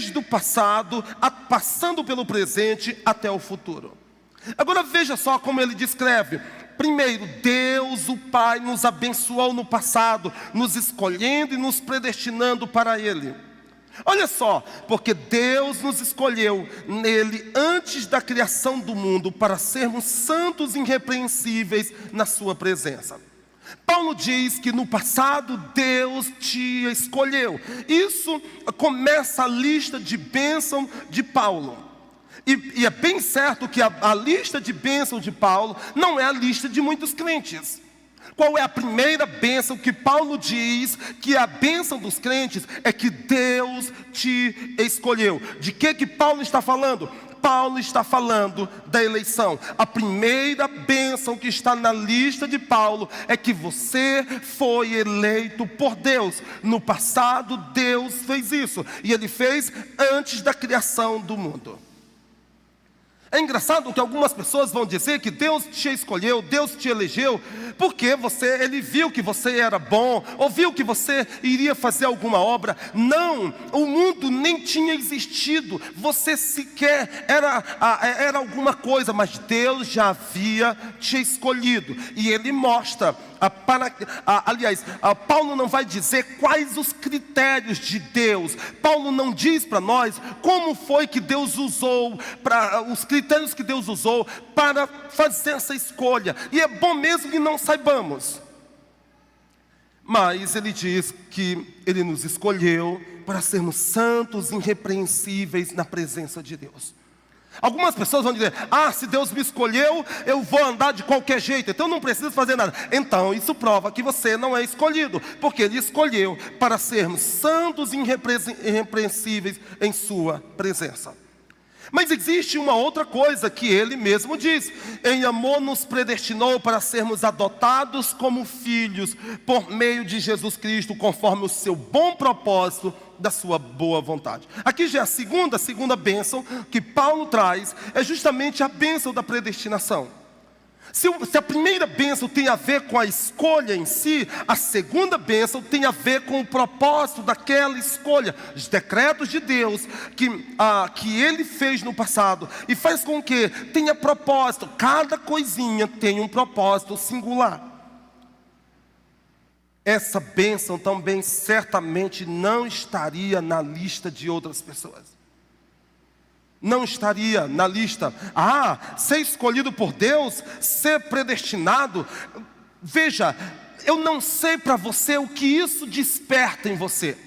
desde o passado, passando pelo presente até o futuro. Agora veja só como ele descreve. Primeiro, Deus, o Pai, nos abençoou no passado, nos escolhendo e nos predestinando para Ele. Olha só, porque Deus nos escolheu nele antes da criação do mundo para sermos santos e irrepreensíveis na sua presença. Paulo diz que no passado Deus te escolheu. Isso começa a lista de bênção de Paulo. E é bem certo que a lista de bênção de Paulo não é a lista de muitos crentes. Qual é a primeira bênção que Paulo diz que a bênção dos crentes é que Deus te escolheu? De que Paulo está falando? Paulo está falando da eleição. A primeira bênção que está na lista de Paulo é que você foi eleito por Deus. No passado Deus fez isso, e Ele fez antes da criação do mundo. É engraçado que algumas pessoas vão dizer que Deus te escolheu, Deus te elegeu, porque Ele viu que você era bom, ou viu que você iria fazer alguma obra. Não, o mundo nem tinha existido, você sequer era alguma coisa, mas Deus já havia te escolhido. E Ele mostra, Paulo não vai dizer quais os critérios de Deus. Paulo não diz para nós como foi que Deus usou, os critérios que Deus usou para fazer essa escolha. E é bom mesmo que não saibamos. Mas Ele diz que Ele nos escolheu para sermos santos e irrepreensíveis na presença de Deus. Algumas pessoas vão dizer: se Deus me escolheu, eu vou andar de qualquer jeito, então não preciso fazer nada. Então isso prova que você não é escolhido, porque Ele escolheu para sermos santos e irrepreensíveis em sua presença. Mas existe uma outra coisa que Ele mesmo diz: em amor nos predestinou para sermos adotados como filhos por meio de Jesus Cristo, conforme o seu bom propósito da sua boa vontade. Aqui já é a segunda bênção que Paulo traz, é justamente a bênção da predestinação. Se a primeira bênção tem a ver com a escolha em si, a segunda bênção tem a ver com o propósito daquela escolha, os decretos de Deus que Ele fez no passado, e faz com que tenha propósito. Cada coisinha tem um propósito singular. Essa bênção também certamente não estaria na lista de outras pessoas. Não estaria na lista. Ser escolhido por Deus, ser predestinado. Veja, eu não sei para você o que isso desperta em você.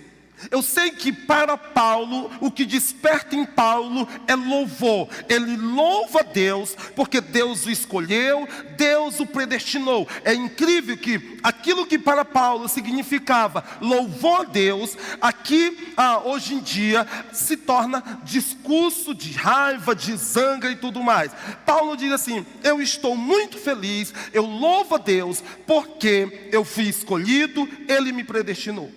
Eu sei que para Paulo, o que desperta em Paulo é louvor. Ele louva Deus, porque Deus o escolheu, Deus o predestinou. É incrível que aquilo que para Paulo significava louvor a Deus, aqui hoje em dia se torna discurso de raiva, de zanga e tudo mais. Paulo diz assim: eu estou muito feliz, eu louvo a Deus, porque eu fui escolhido, Ele me predestinou.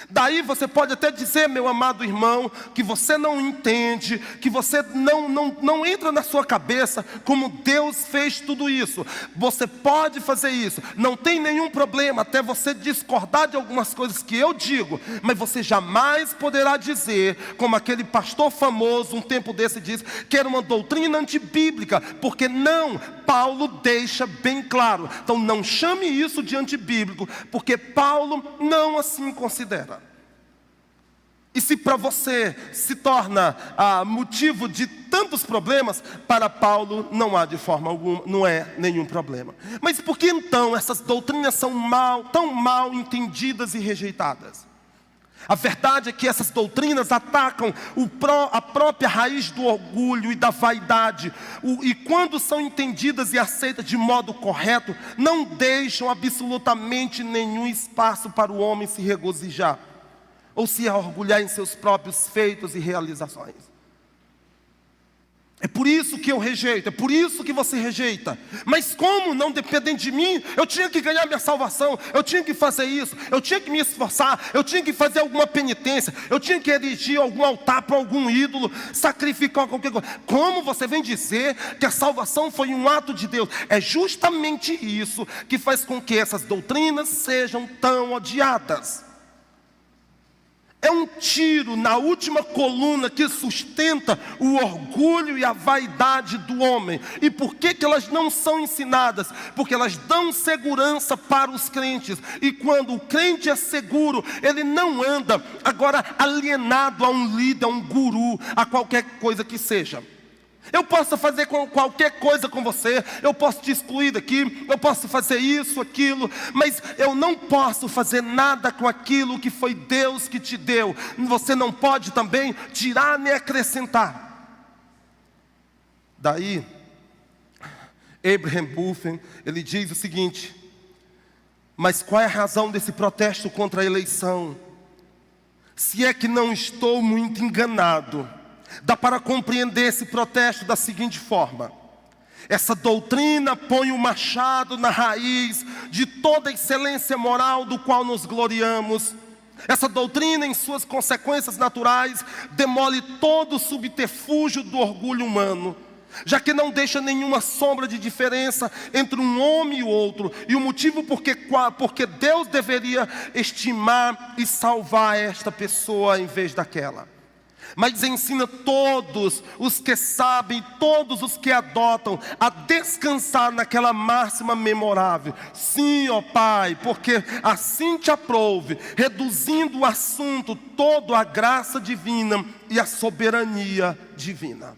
Daí você pode até dizer, meu amado irmão, que você não entende, que você não entra na sua cabeça como Deus fez tudo isso. Você pode fazer isso, não tem nenhum problema, até você discordar de algumas coisas que eu digo, mas você jamais poderá dizer, como aquele pastor famoso um tempo desse disse, que era uma doutrina antibíblica, porque não, Paulo deixa bem claro. Então não chame isso de antibíblico, porque Paulo não assim considera. E se para você se torna motivo de tantos problemas, para Paulo não há de forma alguma, não é nenhum problema. Mas por que então essas doutrinas são tão mal entendidas e rejeitadas? A verdade é que essas doutrinas atacam a própria raiz do orgulho e da vaidade. E quando são entendidas e aceitas de modo correto, não deixam absolutamente nenhum espaço para o homem se regozijar ou se orgulhar em seus próprios feitos e realizações. É por isso que eu rejeito, é por isso que você rejeita. Mas como não dependendo de mim, eu tinha que ganhar minha salvação, eu tinha que fazer isso, eu tinha que me esforçar, eu tinha que fazer alguma penitência, eu tinha que erigir algum altar para algum ídolo, sacrificar qualquer coisa. Como você vem dizer que a salvação foi um ato de Deus? É justamente isso que faz com que essas doutrinas sejam tão odiadas. É um tiro na última coluna que sustenta o orgulho e a vaidade do homem. E por que elas não são ensinadas? Porque elas dão segurança para os crentes. E quando o crente é seguro, ele não anda agora alienado a um líder, a um guru, a qualquer coisa que seja. Eu posso fazer qualquer coisa com você, eu posso te excluir daqui, eu posso fazer isso, aquilo, mas eu não posso fazer nada com aquilo que foi Deus que te deu. Você não pode também tirar nem acrescentar. Daí, Abraham Buffen, ele diz o seguinte: mas qual é a razão desse protesto contra a eleição? Se é que não estou muito enganado, dá para compreender esse protesto da seguinte forma: essa doutrina põe o machado na raiz de toda a excelência moral do qual nos gloriamos. Essa doutrina, em suas consequências naturais, demole todo o subterfúgio do orgulho humano, já que não deixa nenhuma sombra de diferença entre um homem e o outro, e o motivo porque Deus deveria estimar e salvar esta pessoa em vez daquela. Mas ensina todos os que sabem, todos os que adotam, a descansar naquela máxima memorável: sim, ó Pai, porque assim te aprouve, reduzindo o assunto todo à graça divina e à soberania divina.